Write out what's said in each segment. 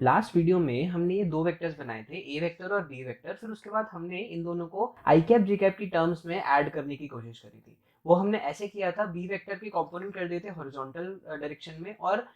Last video में हमने ये दो वेक्टर्स बनाए थे, ए वेक्टर और बी वेक्टर। फिर उसके बाद हमने इन दोनों को आई कैप जी कैप की टर्म्स में ऐड करने की कोशिश करी थी। वो हमने ऐसे किया था, बी वेक्टर के कंपोनेंट कर दिए थे हॉरिजॉन्टल डायरेक्शन में और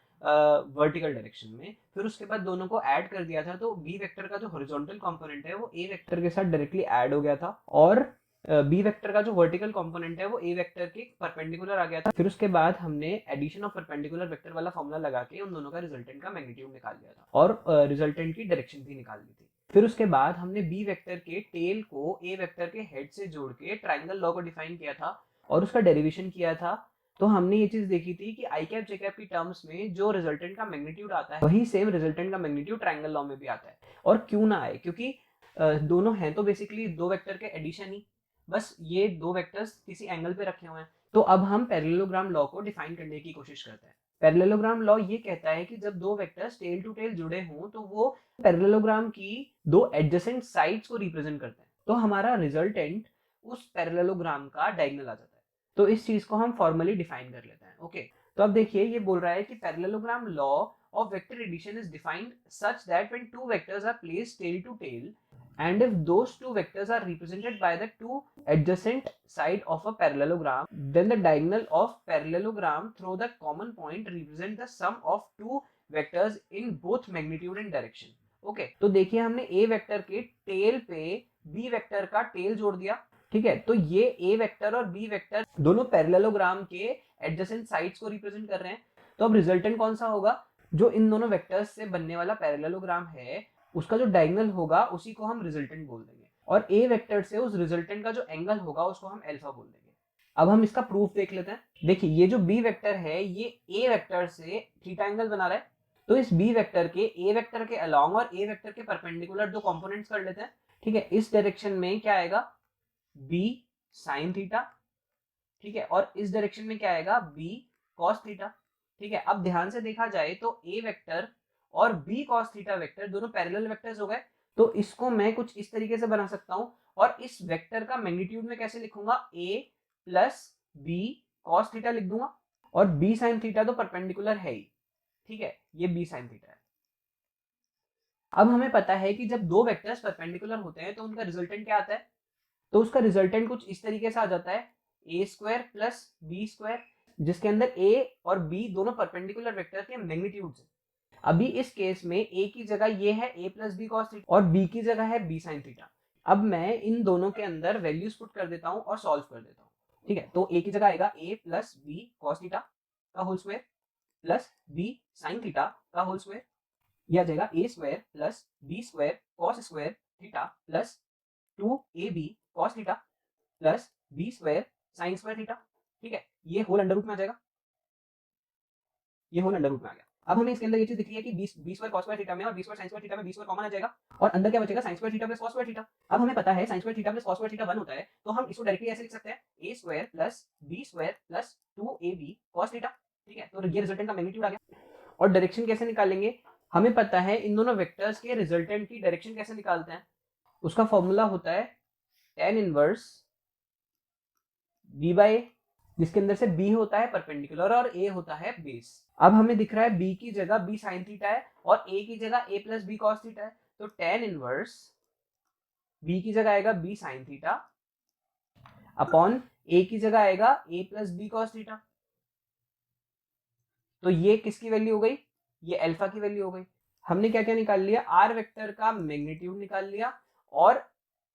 वर्टिकल डायरेक्शन में। फिर उसके बाद दोनों को ऐड कर दिया था, तो बी वेक्टर का जो हॉरिजॉन्टल कंपोनेंट है वो ए वेक्टर के साथ डायरेक्टली ऐड हो गया था, और बी वेक्टर का जो वर्टिकल कंपोनेंट है वो ए वेक्टर के परपेंडिकुलर आ गया था। फिर उसके बाद हमने एडिशन ऑफ परपेंडिकुलर वेक्टर वाला फॉर्मूला लगा के उन दोनों का रिजल्टेंट का मैग्नीट्यूड निकाल लिया था और रिजल्टेंट की डायरेक्शन भी निकाल ली थी। फिर उसके बाद हमने बी वेक्टर के टेल को ए वेक्टर के हेड से जोड़ के ट्राइंगल लॉ को डिफाइन किया था और उसका डेरिवेशन किया था। तो हमने ये चीज देखी थी कि आई कैप जे कैप की टर्म्स में जो रिजल्टेंट का मैग्नीट्यूड आता है वही सेम रिजल्टेंट का मैग्नीट्यूड ट्राइंगल लॉ में भी आता है। और क्यों ना आए, क्योंकि दोनों हैं तो बेसिकली दो वेक्टर के एडिशन ही, बस ये दो वेक्टर्स किसी एंगल पे रखे हुए हैं। तो अब हम पैरेललोग्राम लॉ को डिफाइन करने की कोशिश करते हैं। पैरेललोग्राम लॉ ये कहता है कि जब दो वेक्टर्स टेल टू टेल जुड़े हों तो वो पैरेललोग्राम की दो एडजेसेंट साइड्स को रिप्रेजेंट करते हैं, तो हमारा रिजल्टेंट उस पैरेललोग्राम का डायगोनल आ जाता है। तो इस चीज को हम फॉर्मली डिफाइन कर लेते हैं। ओके, तो अब देखिए ये बोल रहा है कि parallelogram law of vector addition is defined such that when two vectors are placed tail to tail and if those two vectors are represented by the two adjacent side of a parallelogram, then the diagonal of parallelogram through the common point represent the sum of two vectors in both magnitude and direction. Okay, तो देखिए हमने ए vector के tell पे B vector का tell जोड़ दिया। ठीक है, तो ये ए वेक्टर और बी वेक्टर दोनों पैरेललोग्राम के एडजेसेंट साइड्स को रिप्रेजेंट कर रहे हैं। तो अब रिजल्टेंट कौन सा होगा? जो इन दोनों वेक्टर्स से बनने वाला पैरेललोग्राम है उसका जो डायगोनल होगा उसी को हम रिजल्टेंट बोल देंगे, और ए वेक्टर से उस रिजल्टेंट का जो एंगल होगा उसको हम अल्फा बोल देंगे। अब हम इसका प्रूफ देख लेते हैं। देखिए ये जो बी वेक्टर है ये ए वेक्टर से थीटा एंगल बना रहा है, तो इस बी वेक्टर के ए वेक्टर के अलोंग और ए वेक्टर के परपेंडिकुलर दो कंपोनेंट्स कर लेते हैं। ठीक है, इस डायरेक्शन में क्या आएगा? B sine theta. ठीक है, और इस डायरेक्शन में क्या आएगा? B cos theta. ठीक है, अब ध्यान से देखा जाए तो ए वेक्टर और बी कॉस थीटा वेक्टर दोनों पैरेलल वेक्टर्स हो गए। तो इसको मैं कुछ इस तरीके से बना सकता हूं, और इस वेक्टर का मैग्नीट्यूड में कैसे लिखूंगा? a plus b cos theta लिख दूंगा, और बी साइन थीटा तो परपेंडिकुलर है ही। ठीक है, ये बी साइन थीटा है। अब हमें पता है कि जब दो वेक्टर्स परपेंडिकुलर होते हैं तो उनका रिजल्टेंट क्या आता है? तो उसका रिजल्टेंट कुछ इस तरीके से आ जाता है, ए स्क्वायर प्लस बी स्क्वायर, जिसके अंदर a और b दोनों परपेंडिकुलर वेक्टर के मैग्नीट्यूड्स हैं। अभी इस केस में a की जगह ये है a plus b cos theta और b की जगह है b साइन थीटा। अब मैं इन दोनों के अंदर वैल्यूज पुट कर देता हूं और सॉल्व कर देता हूं। ठीक है, तो a की जगह आएगा a plus b cos theta का whole square plus b sine theta का होल स्क्वायर, यह आ जाएगा a square plus b square cos square theta plus 2ab cos theta plus b square sine square theta. ठीक है, ये whole under root में आ जाएगा, ये होल अंडर रूट में आ गया। अब हमें इसके अंदर ये चीज दिख रही है कि b square cos square theta में और b square sine square theta में बी स्क्वायर कॉमन आ जाएगा, और अंदर क्या बचेगा? Sine square theta plus cos square theta. अब हमें पता है sine square theta plus cos square theta 1 होता है, तो हम इसको डायरेक्टली ऐसे लिख सकते हैं a square plus b square plus 2ab cos theta. ठीक है, तो ये रिजल्टेंट का मैग्नीट्यूड आ गया। और डायरेक्शन कैसे निकालेंगे? हमें पता है इन दोनों वेक्टर्स के रिजल्टेंट की डायरेक्शन कैसे निकालते हैं। उसका फॉर्मूला होता है tan इनवर्स b बाय, जिसके अंदर से b होता है परपेंडिकुलर और a होता है बेस। अब हमें दिख रहा है b की जगह b साइन थीटा है और a की जगह a plus b cos theta है, तो tan इनवर्स b की जगह आएगा b sine theta upon a की जगह आएगा a plus b cos theta. तो ये किसकी वैल्यू हो गई? ये अल्फा की वैल्यू हो गई। हमने क्या क्या निकाल लिया? आर वेक्टर का मैग्नीट्यूड निकाल लिया और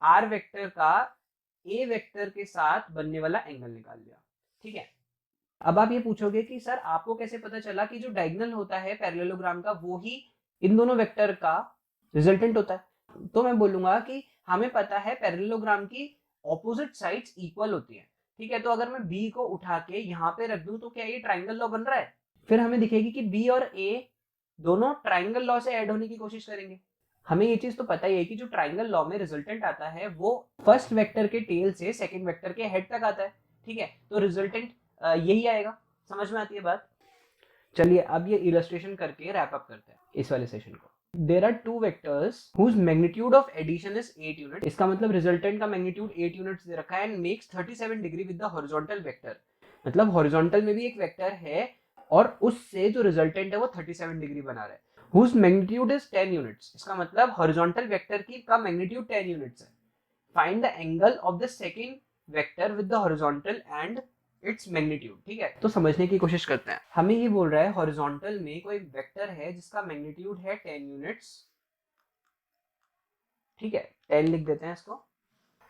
आर वेक्टर का ए वेक्टर के साथ बनने वाला एंगल निकाल लिया। ठीक है, अब आप ये पूछोगे कि सर आपको कैसे पता चला कि जो डायगोनल होता है पैरेललोग्राम का वो ही इन दोनों वेक्टर का रिजल्टेंट होता है? तो मैं बोलूंगा कि हमें पता है पैरेललोग्राम की ऑपोजिट साइड्स इक्वल होती है। ठीक है, तो अगर मैं बी को उठा के यहाँ पे रख दूं तो क्या ये ट्राइंगल लॉ बन रहा है? फिर हमें दिखेगी कि बी और ए दोनों ट्राइंगल लॉ से ऐड होने की कोशिश करेंगे। हमें ये चीज तो पता ही है कि जो ट्राइंगल लॉ में रिजल्टेंट आता है वो फर्स्ट वेक्टर के टेल से सेकंड वेक्टर के हेड तक आता है। ठीक है, तो रिजल्टेंट यही आएगा। समझ में आती है बात? चलिए अब ये इलस्ट्रेशन करके रैप अप करते हैं इस वाले सेशन को। There are two vectors whose magnitude of addition is 8 unit. इसका मतलब रिजल्टेंट का मैग्नीट्यूड 8 यूनिट्स दे रखा है and makes 37 degree with the horizontal vector. मतलब हॉरिजॉन्टल में भी एक वेक्टर है और उससे जो रिजल्टेंट है वो 37 डिग्री बना रहा है। whose magnitude is 10 units। इसका मतलब हॉरिजॉन्टल वेक्टर की का मैग्नीट्यूड 10 यूनिट्स है। Find the angle of the second vector with the horizontal and its magnitude. ठीक है, तो समझने की कोशिश करते हैं। हमें ये बोल रहा है हॉरिजॉन्टल में कोई वेक्टर है जिसका मैग्नीट्यूड है 10 यूनिट्स। ठीक है, 10 लिख देते हैं इसको।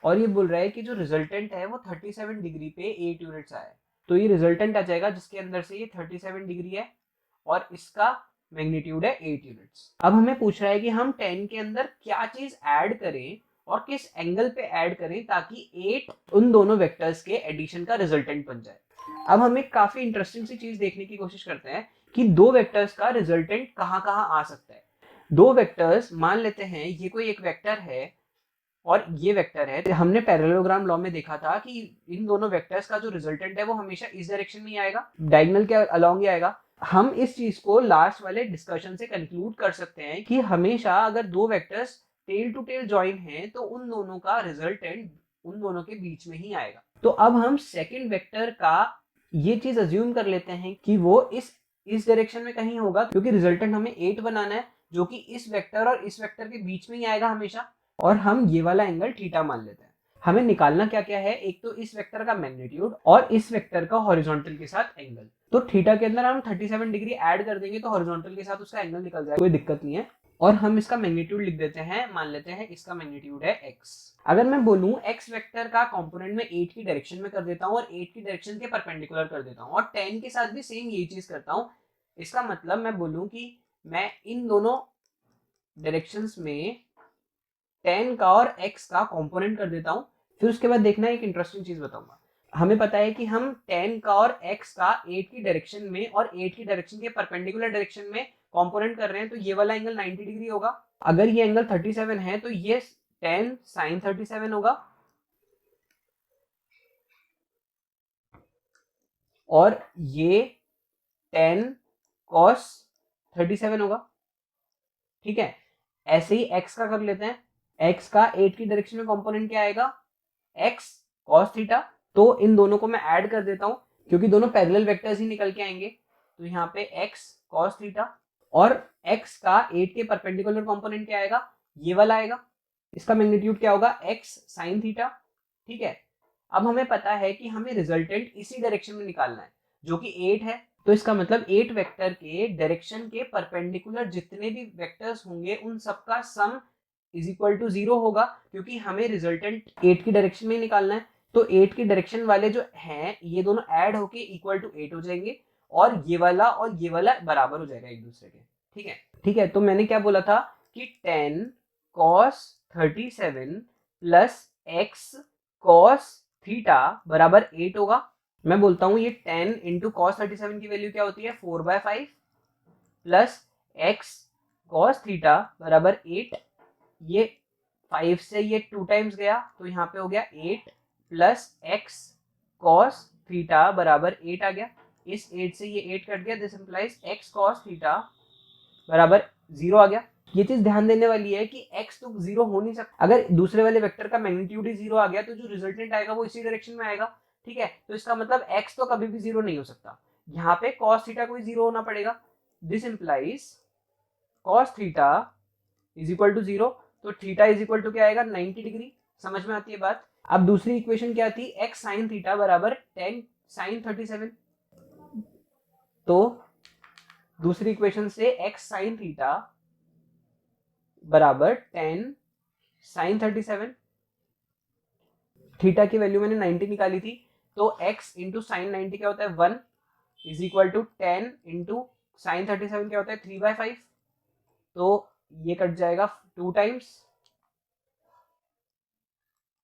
और ये बोल रहा है कि जो रिजल्टेंट है वो 37 डिग्री पे 8 यूनिट्स आए। तो ये रिजल्टेंट आ जाएगा जिसके अंदर से ये 37 डिग्री है और इसका मैग्नीट्यूड है 8 यूनिट्स। अब हमें पूछ रहा है कि हम 10 के अंदर क्या चीज ऐड करें और किस एंगल पे ऐड करें ताकि 8 उन दोनों वेक्टर्स के एडिशन का रिजल्टेंट बन जाए। अब हम एक काफी इंटरेस्टिंग सी चीज देखने की कोशिश करते हैं कि दो वेक्टर्स का रिजल्टेंट कहाँ कहाँ आ सकता है। दो वेक्टर्स मान लेते हैं, ये कोई एक वेक्टर है और ये वेक्टर है। हमने पैरेललोग्राम लॉ में देखा था कि इन दोनों वेक्टर्स का जो रिजल्टेंट है वो हमेशा इस डायरेक्शन में ही आएगा, डायगोनल के अलोंग ही आएगा। हम इस चीज को लास्ट वाले डिस्कशन से कंक्लूड कर सकते हैं कि हमेशा अगर दो vectors tail to tail join हैं तो उन दोनों का रिजल्टेंट उन दोनों के बीच में ही आएगा। तो अब हम सेकंड वेक्टर का ये चीज अज्यूम कर लेते हैं कि वो इस डायरेक्शन में कहीं होगा, क्योंकि रिजल्टेंट हमें 8 बनाना है जो कि इस वेक्टर और इस वेक्टर के बीच में ही आएगा हमेशा। और हम ये वाला एंगल थीटा मान लेते हैं। हमें निकालना क्या क्या है, एक तो इस वेक्टर का मैग्नीट्यूड और इस वेक्टर का हॉरिजॉन्टल के साथ एंगल। तो थीटा के अंदर हम 37 डिग्री ऐड कर देंगे तो हॉरिजॉन्टल के साथ उसका एंगल निकल जाएगा, कोई दिक्कत नहीं है। और हम इसका मैग्नीट्यूड लिख देते हैं, मान लेते हैं इसका मैग्नीट्यूड है x। अगर मैं बोलूं x वेक्टर का कंपोनेंट में 8 की डायरेक्शन में कर देता हूं और 8 की डायरेक्शन के परपेंडिकुलर कर देता हूं और 10 के साथ भी सेम यही चीज करता हूं। इसका मतलब मैं बोलूं कि मैं इन दोनों डायरेक्शंस में 10 का और x का कंपोनेंट कर देता हूं। फिर उसके बाद देखना एक इंटरेस्टिंग चीज बताऊंगा। हमें पता है कि हम 10 का और x का 8 की डायरेक्शन में और 8 की डायरेक्शन के परपेंडिकुलर डायरेक्शन में कंपोनेंट कर रहे हैं, तो ये वाला एंगल 90 डिग्री होगा। अगर ये एंगल 37 है तो ये 10 sin 37 होगा और ये 10 cos 37 होगा। ठीक है, ऐसे ही x का कर लेते हैं। x का 8 की डायरेक्शन में कंपोनेंट क्या आएगा, x cos थीटा। तो इन दोनों को मैं ऐड कर देता हूं क्योंकि दोनों पैरेलल वेक्टर्स ही निकल के आएंगे। तो यहाँ पे x cos थीटा और x का 8 के परपेंडिकुलर कंपोनेंट क्या आएगा, ये वाला आएगा। इसका मैग्नीट्यूड क्या होगा, x sin थीटा। ठीक है, अब हमें पता है कि हमें रिजल्टेंट इसी डायरेक्शन में निकालना है जो कि 8 है। तो इसका मतलब 8 वेक्टर के डायरेक्शन के परपेंडिकुलर जितने भी वेक्टर्स होंगे उन सबका सम इज इक्वल टू 0 होगा, क्योंकि हमें रिजल्टेंट 8 की डायरेक्शन में निकालना है। तो 8 की डायरेक्शन वाले जो हैं ये दोनों ऐड होके इक्वल टू 8 हो जाएंगे और ये वाला बराबर हो जाएगा एक दूसरे के। ठीक है, ठीक है। तो मैंने क्या बोला था कि 10 cos 37 plus x cos theta बराबर 8 होगा। मैं बोलता हूं ये 10 इंटू cos 37 की वैल्यू क्या होती है, 4/5 प्लस x cos थीटा बराबर 8। ये 5 से ये 2 टाइम्स गया तो यहाँ पे हो गया 8 प्लस x cos थीटा बराबर 8 आ गया। इस 8 से ये 8 कट गया, this implies x cos theta बराबर 0 आ गया। ये चीज ध्यान देने वाली है कि x तो 0 हो नहीं सकता। अगर दूसरे वाले वेक्टर का मैग्नीट्यूड ही 0 आ गया तो जो रिजल्टेंट आएगा वो इसी डायरेक्शन में आएगा। ठीक है, तो इसका मतलब x तो कभी भी 0 नहीं हो सकता। यहाँ पे cos थीटा को 0 होना पड़ेगा। This implies cos theta is equal to 0। तो थीटा इज इक्वल टू क्या आएगा, 90 डिग्री। समझ में आती है बात। अब दूसरी इक्वेशन क्या थी, x sin थीटा बराबर 10 sin 37। तो दूसरी इक्वेशन से x sin थीटा बराबर 10 sin 37। थीटा की वैल्यू मैंने 90 निकाली थी, तो x इंटू साइन 90 क्या होता है 1 is equal to 10 into sine 37 क्या होता है 3/5। तो ये कट जाएगा 2 टाइम्स,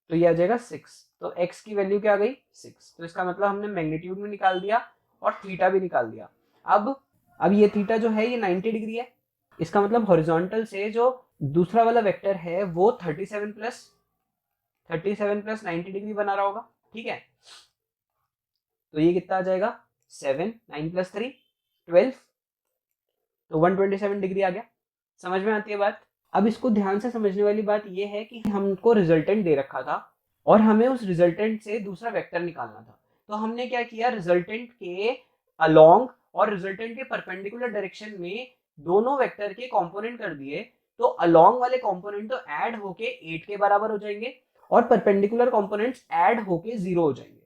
तो ये आ जाएगा 6। तो x की वैल्यू क्या आ गई 6। तो इसका मतलब हमने मैग्नीट्यूड में निकाल दिया और थीटा भी निकाल दिया। अब ये थीटा जो है ये 90 डिग्री है। इसका मतलब हॉरिजॉन्टल से जो दूसरा वाला वेक्टर है वो 37 प्लस 90 डिग्री बना रहा होगा। ठीक है, तो ये कितना आ जाएगा 7 9 प्लस 3 12, तो 127 डिग्री आ गया। समझ में आती है बात। अब इसको ध्यान से समझने वाली बात ये है कि हमको रिजल्टेंट दे रखा था और हमें उस रिजल्टेंट से दूसरा वेक्टर निकालना था। तो हमने क्या किया, रिजल्टेंट के अलोंग और रिजल्टेंट के परपेंडिकुलर डायरेक्शन में दोनों वेक्टर के कंपोनेंट कर दिए तो अलोंग वाले कंपोनेंट तो ऐड होके 8 के बराबर हो जाएंगे और परपेंडिकुलर कंपोनेंट्स ऐड होके 0 हो जाएंगे।